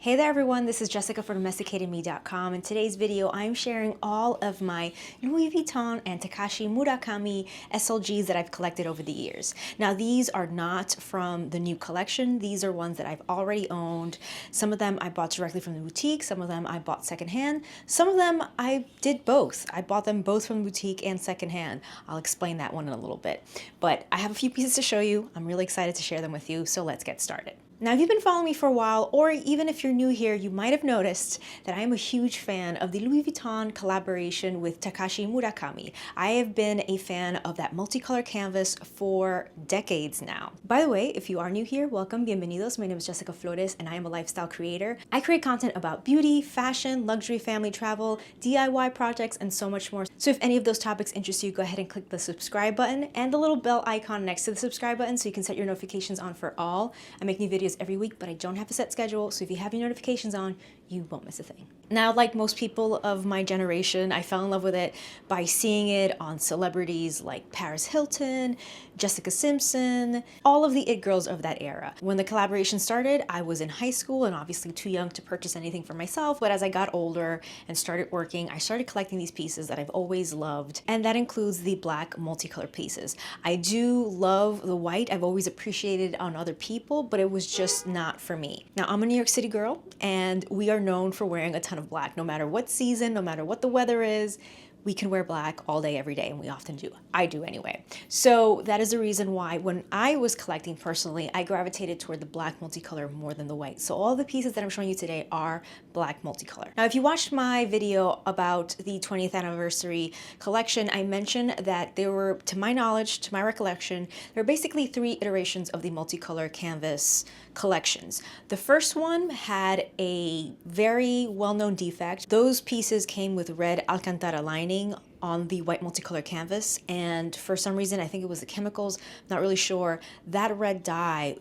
Hey there everyone, this is Jessica from DomesticatedMe.com. In today's video, I'm sharing all of my Louis Vuitton and Takashi Murakami SLGs that I've collected over the years. Now these are not from the new collection, these are ones that I've already owned. Some of them I bought directly from the boutique, some of them I bought secondhand, some of them I did both. I bought them both from the boutique and secondhand. I'll explain that one in a little bit. But I have a few pieces to show you. I'm really excited to share them with you, so let's get started. Now, if you've been following me for a while, or even if you're new here, you might have noticed that I am a huge fan of the Louis Vuitton collaboration with Takashi Murakami. I have been a fan of that multicolor canvas for decades now. By the way, if you are new here, welcome, bienvenidos. My name is Jessica Flores, and I am a lifestyle creator. I create content about beauty, fashion, luxury, family travel, DIY projects, and so much more. So if any of those topics interest you, go ahead and click the subscribe button and the little bell icon next to the subscribe button so you can set your notifications on for all. I make new videos every week, but I don't have a set schedule, so if you have your notifications on, you won't miss a thing. Now, like most people of my generation, I fell in love with it by seeing it on celebrities like Paris Hilton, Jessica Simpson, all of the it girls of that era. When the collaboration started, I was in high school and obviously too young to purchase anything for myself, but as I got older and started working, I started collecting these pieces that I've always loved, and that includes the black multicolor pieces. I do love the white. I've always appreciated it on other people, but it was just not for me. Now, I'm a New York City girl, and we are known for wearing a ton of black. No matter what season, no matter what the weather is, we can wear black all day, every day, and we often do. I do anyway. So that is the reason why when I was collecting personally, I gravitated toward the black multicolor more than the white. So all the pieces that I'm showing you today are black multicolor. Now, if you watched my video about the 20th anniversary collection, I mentioned that there were, to my knowledge, to my recollection, there are basically 3 iterations of the multicolor canvas collections. The first one had a very well-known defect. Those pieces came with red Alcantara lining on the white multicolor canvas, and for some reason, I think it was the chemicals, not really sure, that red dye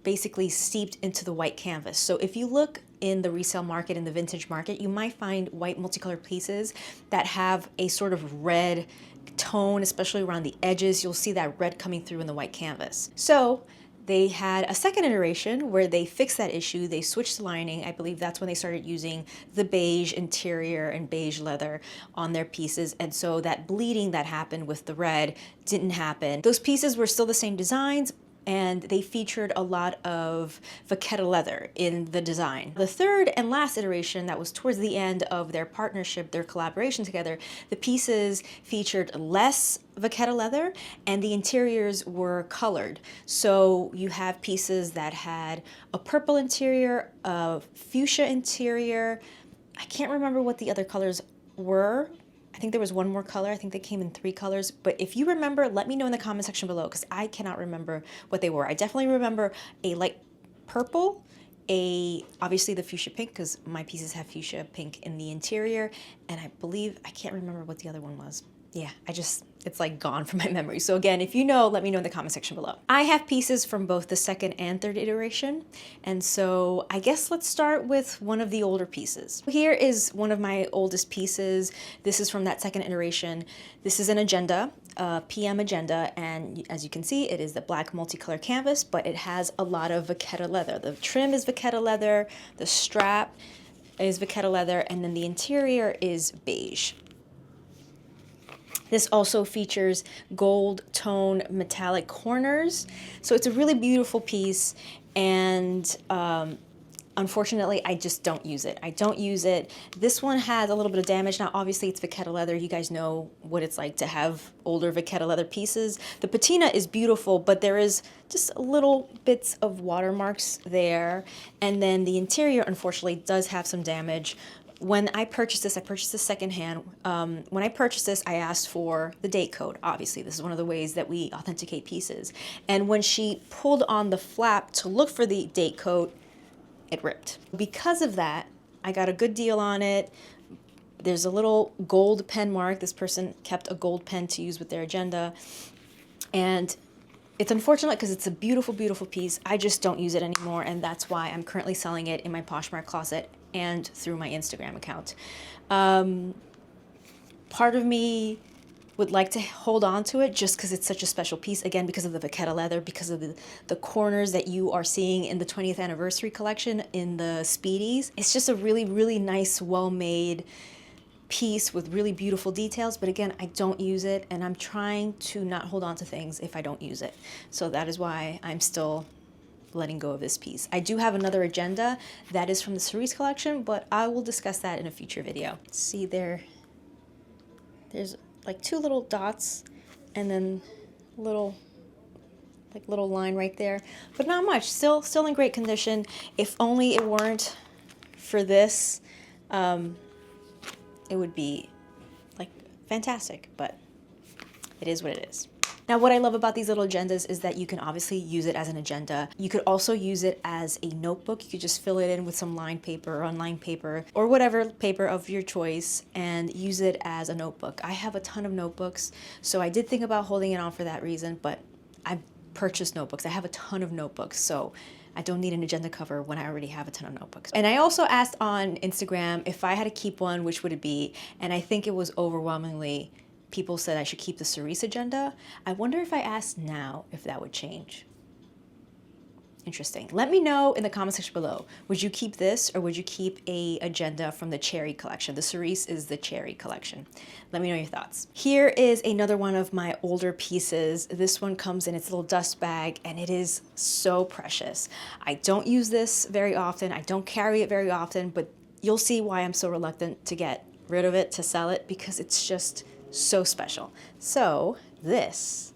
basically seeped into the white canvas. So if you look in the resale market, in the vintage market, you might find white multicolor pieces that have a sort of red tone, especially around the edges. You'll see that red coming through in the white canvas. So they had a second iteration where they fixed that issue. They switched the lining. I believe that's when they started using the beige interior and beige leather on their pieces. And so that bleeding that happened with the red didn't happen. Those pieces were still the same designs, and they featured a lot of vachetta leather in the design. The third and last iteration, that was towards the end of their partnership, their collaboration together, the pieces featured less vachetta leather and the interiors were colored. So you have pieces that had a purple interior, a fuchsia interior. I can't remember what the other colors were. I think there was one more color. I think they came in 3 colors. But if you remember, let me know in the comment section below, because I cannot remember what they were. I definitely remember a light purple, obviously the fuchsia pink, because my pieces have fuchsia pink in the interior. And I believe, I can't remember what the other one was. Yeah, it's like gone from my memory. So again, if you know, let me know in the comment section below. I have pieces from both the second and third iteration. And so I guess let's start with one of the older pieces. Here is one of my oldest pieces. This is from that second iteration. This is an agenda, PM agenda. And as you can see, it is the black multicolor canvas, but it has a lot of vachetta leather. The trim is vachetta leather, the strap is vachetta leather, and then the interior is beige. This also features gold tone metallic corners. So it's a really beautiful piece, and unfortunately, I just don't use it. I don't use it. This one has a little bit of damage. Now, obviously, it's vachetta leather. You guys know what it's like to have older vachetta leather pieces. The patina is beautiful, but there is just little bits of watermarks there. And then the interior, unfortunately, does have some damage. When I purchased this secondhand. When I purchased this, I asked for the date code. Obviously, this is one of the ways that we authenticate pieces. And when she pulled on the flap to look for the date code, it ripped. Because of that, I got a good deal on it. There's a little gold pen mark. This person kept a gold pen to use with their agenda. And it's unfortunate because it's a beautiful, beautiful piece. I just don't use it anymore, and that's why I'm currently selling it in my Poshmark closet and through my Instagram account. Part of me would like to hold on to it just because it's such a special piece. Again, because of the vachetta leather, because of the corners that you are seeing in the 20th anniversary collection in the Speedies. It's just a really, really nice, well-made piece with really beautiful details. But again, I don't use it, and I'm trying to not hold on to things if I don't use it. So that is why I'm still letting go of this piece. I do have another agenda that is from the Cerise collection, but I will discuss that in a future video. See there's like 2 little dots and then little line right there, but not much. Still in great condition. If only it weren't for this, it would be like fantastic, but it is what it is. Now, what I love about these little agendas is that you can obviously use it as an agenda. You could also use it as a notebook. You could just fill it in with some lined paper or unlined paper or whatever paper of your choice and use it as a notebook. I have a ton of notebooks, so I did think about holding it on for that reason, but I purchased notebooks. I have a ton of notebooks, so I don't need an agenda cover when I already have a ton of notebooks. And I also asked on Instagram if I had to keep one, which would it be? And I think it was overwhelmingly people said I should keep the Cerise agenda. I wonder if I asked now if that would change. Interesting. Let me know in the comment section below. Would you keep this or would you keep a agenda from the Cherry collection? The Cerise is the Cherry collection. Let me know your thoughts. Here is another one of my older pieces. This one comes in its little dust bag and it is so precious. I don't use this very often. I don't carry it very often, but you'll see why I'm so reluctant to get rid of it, to sell it, because it's just so special. So this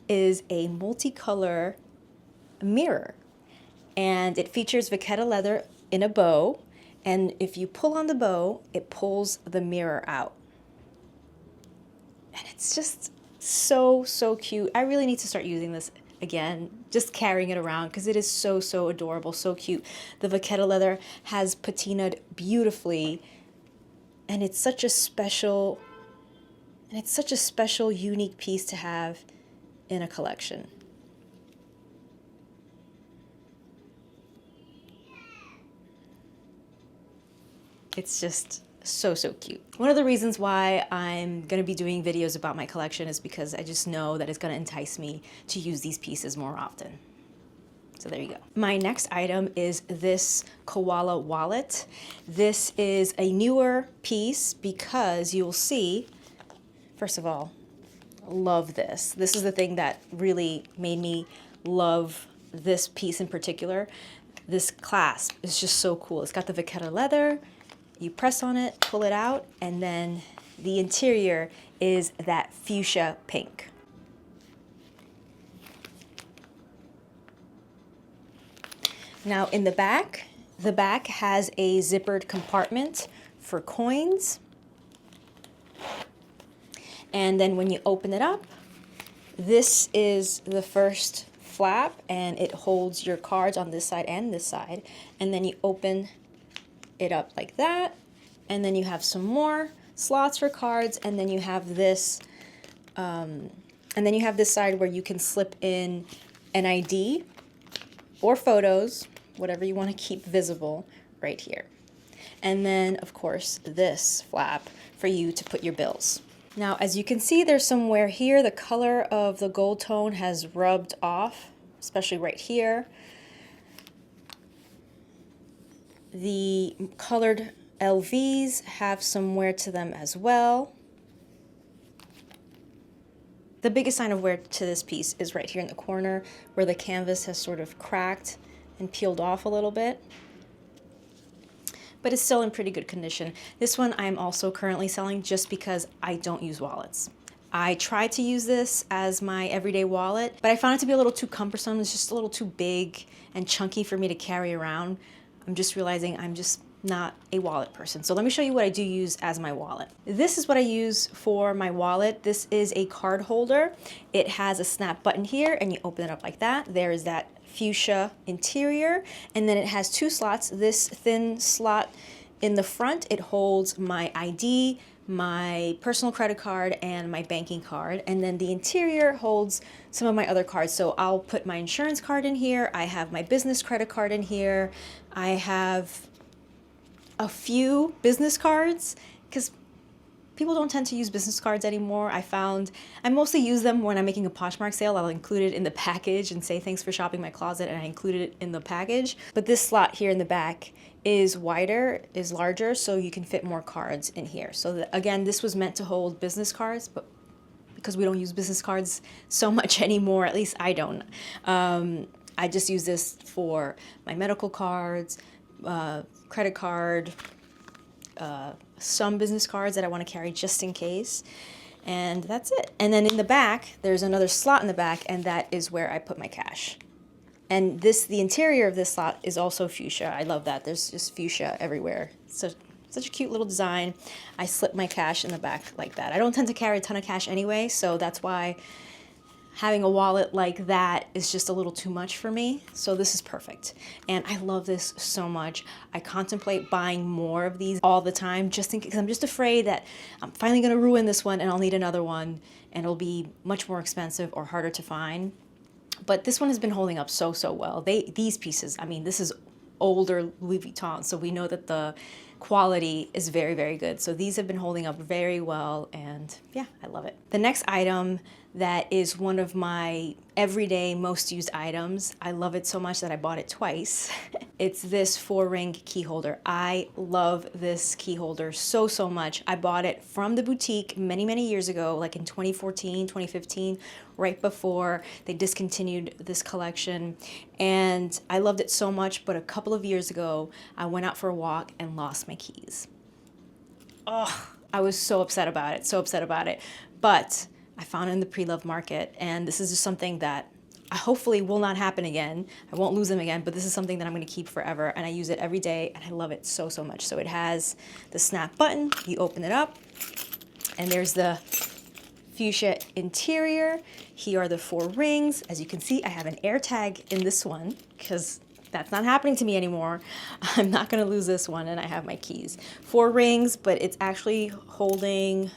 is a multicolor mirror, and it features vachetta leather in a bow, and if you pull on the bow, it pulls the mirror out. And it's just so cute. I really need to start using this again, just carrying it around because it is so adorable, so cute. The vachetta leather has patinaed beautifully, and it's such a special unique piece to have in a collection. It's just so cute. One of the reasons why I'm going to be doing videos about my collection is because I just know that it's going to entice me to use these pieces more often. So there you go. My next item is this Koala Wallet. This is a newer piece because you'll see, first of all, love this. This is the thing that really made me love this piece in particular. This clasp is just so cool. It's got the vachetta leather. You press on it, pull it out, and then the interior is that fuchsia pink. Now in the back has a zippered compartment for coins. And then when you open it up, this is the first flap, and it holds your cards on this side and this side. And then you open it up like that, and then you have some more slots for cards, and then you have this side where you can slip in an ID or photos, whatever you want to keep visible, right here. And then of course this flap for you to put your bills. Now as you can see, there's somewhere here the color of the gold tone has rubbed off, especially right here. The colored LVs have some wear to them as well. The biggest sign of wear to this piece is right here in the corner where the canvas has sort of cracked and peeled off a little bit. But it's still in pretty good condition. This one I'm also currently selling just because I don't use wallets. I tried to use this as my everyday wallet, but I found it to be a little too cumbersome. It's just a little too big and chunky for me to carry around. I'm just realizing I'm just not a wallet person. So let me show you what I do use as my wallet. This is what I use for my wallet. This is a card holder. It has a snap button here and you open it up like that. There is that fuchsia interior, and then it has 2 slots. This thin slot in the front, it holds my ID, my personal credit card, and my banking card. And then the interior holds some of my other cards. So I'll put my insurance card in here. I have my business credit card in here. I have a few business cards because people don't tend to use business cards anymore. I found I mostly use them when I'm making a Poshmark sale. I'll include it in the package and say thanks for shopping my closet, and I included it in the package. But this slot here in the back is wider, is larger, so you can fit more cards in here. So again, this was meant to hold business cards, but because we don't use business cards so much anymore, at least I don't. I just use this for my medical cards, credit card, some business cards that I want to carry just in case, and that's it. And then in the back, there's another slot in the back, and that is where I put my cash. And the interior of this slot is also fuchsia. I love that. There's just fuchsia everywhere. So such a cute little design. I slip my cash in the back like that. I don't tend to carry a ton of cash anyway, so that's why having a wallet like that is just a little too much for me. So this is perfect. And I love this so much. I contemplate buying more of these all the time, just because I'm just afraid that I'm finally gonna ruin this one and I'll need another one and it'll be much more expensive or harder to find. But this one has been holding up so well. These pieces, I mean, this is older Louis Vuitton, so we know that the quality is very good. So these have been holding up very well, and yeah, I love it. The next item that is one of my everyday most used items, I love it so much that I bought it twice. It's this 4-ring key holder. I love this key holder so much. I bought it from the boutique many years ago, like in 2014, 2015, right before they discontinued this collection. And I loved it so much, but a couple of years ago, I went out for a walk and lost my keys. Oh, I was so upset about it, But I found it in the pre-loved market, and this is just something that hopefully will not happen again. I won't lose them again, but this is something that I'm gonna keep forever, and I use it every day, and I love it so much. So it has the snap button, you open it up, and there's the fuchsia interior. Here are the 4 rings. As you can see, I have an air tag in this one, because that's not happening to me anymore. I'm not gonna lose this one, and I have my keys. 4 rings, but it's actually holding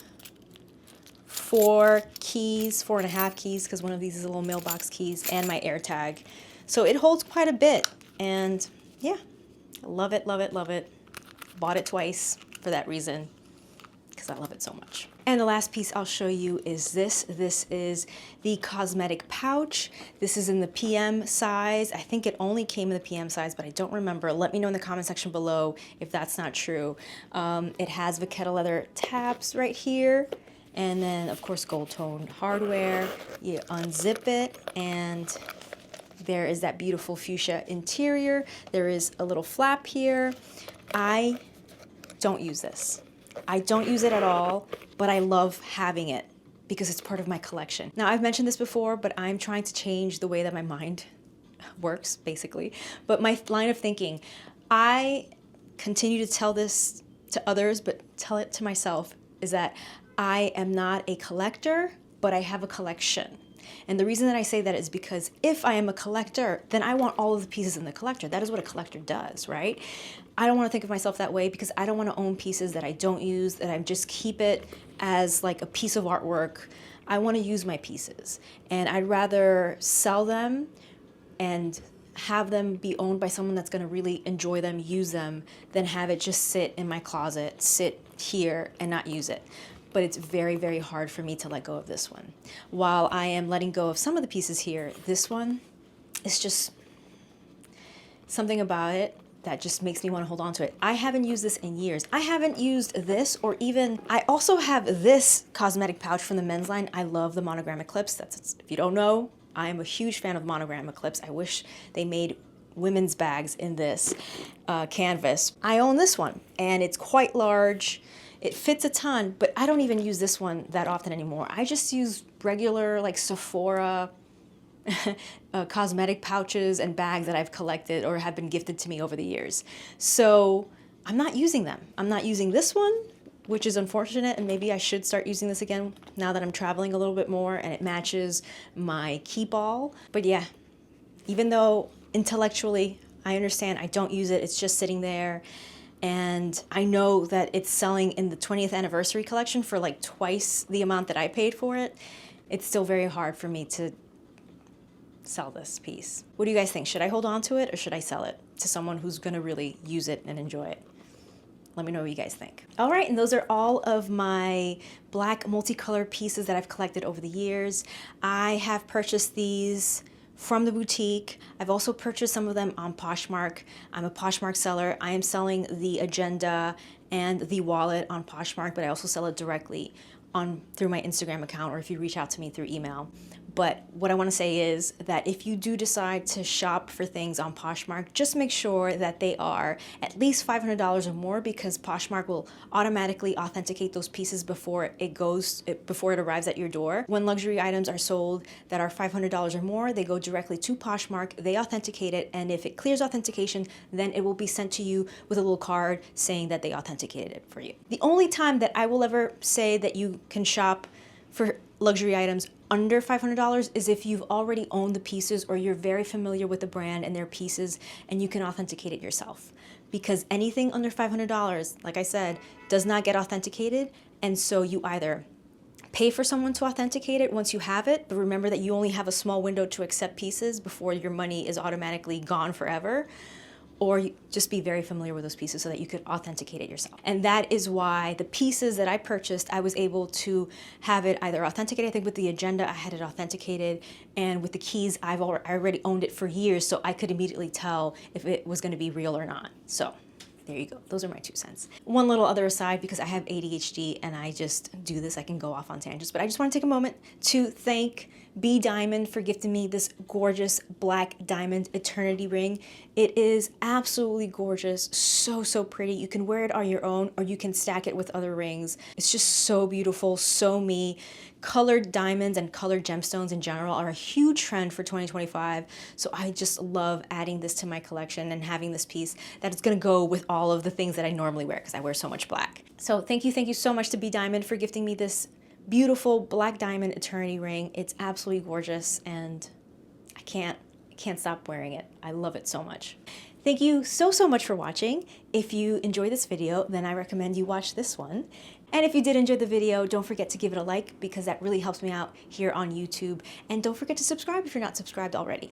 4 keys, 4.5 keys, because one of these is a little mailbox keys, and my air tag. So it holds quite a bit, and yeah, I love it. Bought it twice for that reason, because I love it so much. And the last piece I'll show you is this. This is the Cosmetic Pouch. This is in the PM size. I think it only came in the PM size, but I don't remember. Let me know in the comment section below if that's not true. It has vachetta leather tabs right here. And then, of course, gold-toned hardware. You unzip it, and there is that beautiful fuchsia interior. There is a little flap here. I don't use this. I don't use it at all, but I love having it because it's part of my collection. Now, I've mentioned this before, but I'm trying to change the way that my mind works, basically. But my line of thinking, I continue to tell this to others, but tell it to myself, is that I am not a collector, but I have a collection. And the reason that I say that is because if I am a collector, then I want all of the pieces in the collector. That is what a collector does, right? I don't want to think of myself that way because I don't want to own pieces that I don't use, that I just keep it as like a piece of artwork. I want to use my pieces, and I'd rather sell them and have them be owned by someone that's going to really enjoy them, use them, than have it just sit in my closet, sit here and not use it. But it's very hard for me to let go of this one. While I am letting go of some of the pieces here, this one is just something about it that just makes me want to hold on to it. I haven't used this in years. I haven't used this, or even, I also have this cosmetic pouch from the men's line. I love the monogram eclipse. If you don't know, I am a huge fan of monogram eclipse. I wish they made women's bags in this canvas. I own this one, and it's quite large. It fits a ton, but I don't even use this one that often anymore. I just use regular like Sephora cosmetic pouches and bags that I've collected or have been gifted to me over the years. So I'm not using them. I'm not using this one, which is unfortunate, and maybe I should start using this again now that I'm traveling a little bit more and it matches my keep all. But yeah, even though intellectually I understand I don't use it, it's just sitting there. And I know that it's selling in the 20th anniversary collection for like twice the amount that I paid for it. It's still very hard for me to sell this piece. What do you guys think? Should I hold on to it or should I sell it to someone who's gonna really use it and enjoy it? Let me know what you guys think. All right, and those are all of my black multicolor pieces that I've collected over the years. I have purchased these from the boutique. I've also purchased some of them on Poshmark. I'm a Poshmark seller. I am selling the agenda and the wallet on Poshmark, but I also sell it directly through my Instagram account, or if you reach out to me through email. But what I want to say is that if you do decide to shop for things on Poshmark, just make sure that they are at least $500 or more, because Poshmark will automatically authenticate those pieces before it arrives at your door. When luxury items are sold that are $500 or more, they go directly to Poshmark, they authenticate it, and if it clears authentication, then it will be sent to you with a little card saying that they authenticated it for you. The only time that I will ever say that you can shop for luxury items under $500 is if you've already owned the pieces, or you're very familiar with the brand and their pieces, and you can authenticate it yourself. Because anything under $500, like I said, does not get authenticated, and so you either pay for someone to authenticate it once you have it, but remember that you only have a small window to accept pieces before your money is automatically gone forever, or you just be very familiar with those pieces so that you could authenticate it yourself. And that is why the pieces that I purchased, I was able to have it either authenticated. I think with the agenda, I had it authenticated, and with the keys, I already owned it for years, so I could immediately tell if it was gonna be real or not. So there you go. Those are my 2 cents. One little other aside, because I have ADHD and I just do this, I can go off on tangents, but I just want to take a moment to thank B Diamond for gifting me this gorgeous black diamond eternity ring. It is absolutely gorgeous, so pretty. You can wear it on your own, or you can stack it with other rings. It's just so beautiful, so me. Colored diamonds and colored gemstones in general are a huge trend for 2025, so I just love adding this to my collection and having this piece that is going to go with all of the things that I normally wear, because I wear so much black. So thank you so much to B Diamond for gifting me this beautiful black diamond eternity ring. It's absolutely gorgeous, and I can't stop wearing it. I love it so much. Thank you so much for watching. If you enjoyed this video, then I recommend you watch this one. And if you did enjoy the video, don't forget to give it a like, because that really helps me out here on YouTube. And don't forget to subscribe if you're not subscribed already.